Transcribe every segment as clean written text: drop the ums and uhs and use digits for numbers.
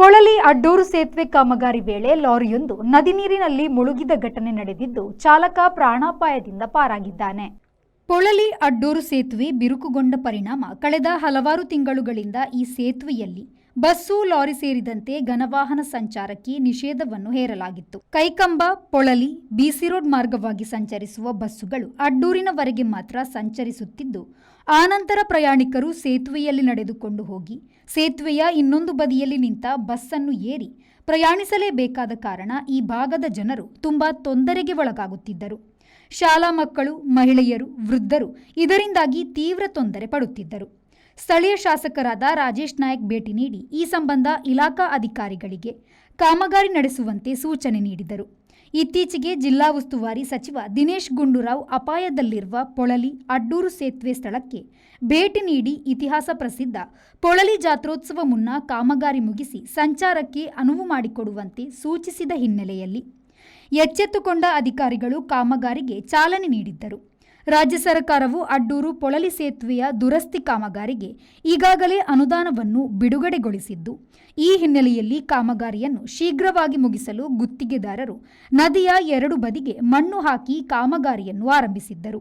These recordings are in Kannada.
ಪೊಳಲಿ ಅಡ್ಡೂರು ಸೇತುವೆ ಕಾಮಗಾರಿ ವೇಳೆ ಲಾರಿಯೊಂದು ನದಿ ನೀರಿನಲ್ಲಿ ಮುಳುಗಿದ ಘಟನೆ ನಡೆದಿದ್ದು ಚಾಲಕ ಪ್ರಾಣಾಪಾಯದಿಂದ ಪಾರಾಗಿದ್ದಾನೆ. ಪೊಳಲಿ ಅಡ್ಡೂರು ಸೇತುವೆ ಬಿರುಕುಗೊಂಡ ಪರಿಣಾಮ ಕಳೆದ ಹಲವಾರು ತಿಂಗಳುಗಳಿಂದ ಈ ಸೇತುವೆಯಲ್ಲಿ ಬಸ್ಸು, ಲಾರಿ ಸೇರಿದಂತೆ ಘನವಾಹನ ಸಂಚಾರಕ್ಕೆ ನಿಷೇಧವನ್ನು ಹೇರಲಾಗಿತ್ತು. ಕೈಕಂಬ, ಪೊಳಲಿ, ಬಿಸಿ ರೋಡ್ ಮಾರ್ಗವಾಗಿ ಸಂಚರಿಸುವ ಬಸ್ಸುಗಳು ಅಡ್ಡೂರಿನವರೆಗೆ ಮಾತ್ರ ಸಂಚರಿಸುತ್ತಿದ್ದು, ಆನಂತರ ಪ್ರಯಾಣಿಕರು ಸೇತುವೆಯಲ್ಲಿ ನಡೆದುಕೊಂಡು ಹೋಗಿ ಸೇತುವೆಯ ಇನ್ನೊಂದು ಬದಿಯಲ್ಲಿ ನಿಂತ ಬಸ್ಸನ್ನು ಏರಿ ಪ್ರಯಾಣಿಸಲೇಬೇಕಾದ ಕಾರಣ ಈ ಭಾಗದ ಜನರು ತುಂಬಾ ತೊಂದರೆಗೆ ಒಳಗಾಗುತ್ತಿದ್ದರು. ಶಾಲಾ ಮಕ್ಕಳು, ಮಹಿಳೆಯರು, ವೃದ್ಧರು ಇದರಿಂದಾಗಿ ತೀವ್ರ ತೊಂದರೆ ಪಡುತ್ತಿದ್ದರು. ಸ್ಥಳೀಯ ಶಾಸಕರಾದ ರಾಜೇಶ್ ನಾಯಕ್ ಭೇಟಿ ನೀಡಿ ಈ ಸಂಬಂಧ ಇಲಾಖಾ ಅಧಿಕಾರಿಗಳಿಗೆ ಕಾಮಗಾರಿ ನಡೆಸುವಂತೆ ಸೂಚನೆ ನೀಡಿದರು. ಇತ್ತೀಚೆಗೆ ಜಿಲ್ಲಾ ಉಸ್ತುವಾರಿ ಸಚಿವ ದಿನೇಶ್ ಗುಂಡೂರಾವ್ ಅಪಾಯದಲ್ಲಿರುವ ಪೊಳಲಿ ಅಡ್ಡೂರು ಸೇತುವೆ ಸ್ಥಳಕ್ಕೆ ಭೇಟಿ ನೀಡಿ ಇತಿಹಾಸ ಪ್ರಸಿದ್ಧ ಪೊಳಲಿ ಜಾತ್ರೋತ್ಸವ ಮುನ್ನ ಕಾಮಗಾರಿ ಮುಗಿಸಿ ಸಂಚಾರಕ್ಕೆ ಅನುವು ಮಾಡಿಕೊಡುವಂತೆ ಸೂಚಿಸಿದ ಹಿನ್ನೆಲೆಯಲ್ಲಿ ಎಚ್ಚೆತ್ತುಕೊಂಡ ಅಧಿಕಾರಿಗಳು ಕಾಮಗಾರಿಗೆ ಚಾಲನೆ ನೀಡಿದ್ದರು. ರಾಜ್ಯ ಸರ್ಕಾರವು ಅಡ್ಡೂರು ಪೊಳಲಿ ಸೇತುವೆಯ ದುರಸ್ತಿ ಕಾಮಗಾರಿಗೆ ಈಗಾಗಲೇ ಅನುದಾನವನ್ನು ಬಿಡುಗಡೆಗೊಳಿಸಿದ್ದು, ಈ ಹಿನ್ನೆಲೆಯಲ್ಲಿ ಕಾಮಗಾರಿಯನ್ನು ಶೀಘ್ರವಾಗಿ ಮುಗಿಸಲು ಗುತ್ತಿಗೆದಾರರು ನದಿಯ ಎರಡು ಬದಿಗೆ ಮಣ್ಣು ಹಾಕಿ ಕಾಮಗಾರಿಯನ್ನು ಆರಂಭಿಸಿದ್ದರು.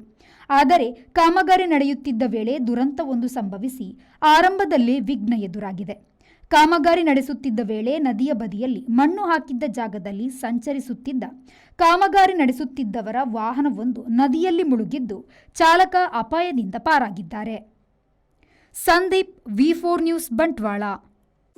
ಆದರೆ ಕಾಮಗಾರಿ ನಡೆಯುತ್ತಿದ್ದ ವೇಳೆ ದುರಂತವೊಂದು ಸಂಭವಿಸಿ ಆರಂಭದಲ್ಲೇ ವಿಘ್ನ ಎದುರಾಗಿದೆ. ಕಾಮಗಾರಿ ನಡೆಸುತ್ತಿದ್ದ ವೇಳೆ ನದಿಯ ಬದಿಯಲ್ಲಿ ಮಣ್ಣು ಹಾಕಿದ್ದ ಜಾಗದಲ್ಲಿ ಸಂಚರಿಸುತ್ತಿದ್ದ ಕಾಮಗಾರಿ ನಡೆಸುತ್ತಿದ್ದವರ ವಾಹನವೊಂದು ನದಿಯಲ್ಲಿ ಮುಳುಗಿದ್ದು ಚಾಲಕ ಅಪಾಯದಿಂದ ಪಾರಾಗಿದ್ದಾರೆ. ಸಂದೀಪ್, ವಿ4 ನ್ಯೂಸ್, ಬಂಟ್ವಾಳ.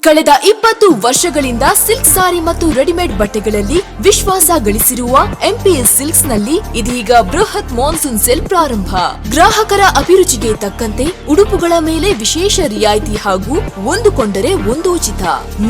ಕಳೆದ 20 ವರ್ಷಗಳಿಂದ ಸಿಲ್ಕ್ ಸಾರಿ ಮತ್ತು ರೆಡಿಮೇಡ್ ಬಟ್ಟೆಗಳಲ್ಲಿ ವಿಶ್ವಾಸ ಗಳಿಸಿರುವ ಎಂಪಿಎಸ್ ಸಿಲ್ಕ್ಸ್ ನಲ್ಲಿ ಇದೀಗ ಬೃಹತ್ ಮಾನ್ಸೂನ್ ಸೇಲ್ ಪ್ರಾರಂಭ. ಗ್ರಾಹಕರ ಅಭಿರುಚಿಗೆ ತಕ್ಕಂತೆ ಉಡುಪುಗಳ ಮೇಲೆ ವಿಶೇಷ ರಿಯಾಯಿತಿ ಹಾಗೂ ಒಂದು ಕೊಂಡರೆ ಒಂದು ಉಚಿತ.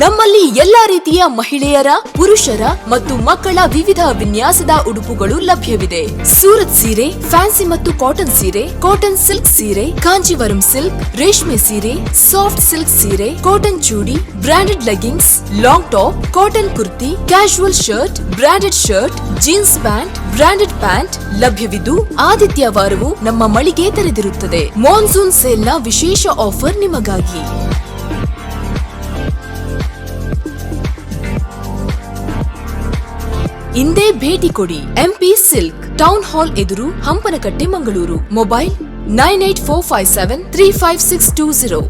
ನಮ್ಮಲ್ಲಿ ಎಲ್ಲಾ ರೀತಿಯ ಮಹಿಳೆಯರ, ಪುರುಷರ ಮತ್ತು ಮಕ್ಕಳ ವಿವಿಧ ವಿನ್ಯಾಸದ ಉಡುಪುಗಳು ಲಭ್ಯವಿದೆ. ಸೂರತ್ ಸೀರೆ, ಫ್ಯಾನ್ಸಿ ಮತ್ತು ಕಾಟನ್ ಸೀರೆ, ಕಾಟನ್ ಸಿಲ್ಕ್ ಸೀರೆ, ಕಾಂಜೀವರಂ ಸಿಲ್ಕ್, ರೇಷ್ಮೆ ಸೀರೆ, ಸಾಫ್ಟ್ ಸಿಲ್ಕ್ ಸೀರೆ, cotton chudi, branded leggings, long top, cotton kurti, casual shirt, branded shirt, jeans pant, branded pant ಲಭ್ಯವಿದ್ದು ಆದಿತ್ಯವಾರವೂ ನಮ್ಮ ಮಳಿಗೆ ತೆರೆದಿರುತ್ತದೆ. ಮಾನ್ಸೂನ್ ಸೇಲ್ನ ವಿಶೇಷ ಆಫರ್ ನಿಮಗಾಗಿ. ಇಂದೇ ಭೇಟಿ ಕೊಡಿ. ಎಂಪಿ ಸಿಲ್ಕ್, ಟೌನ್ ಹಾಲ್ ಎದುರು, ಹಂಪನಕಟ್ಟೆ, ಮಂಗಳೂರು. ಮೊಬೈಲ್ 9845735620.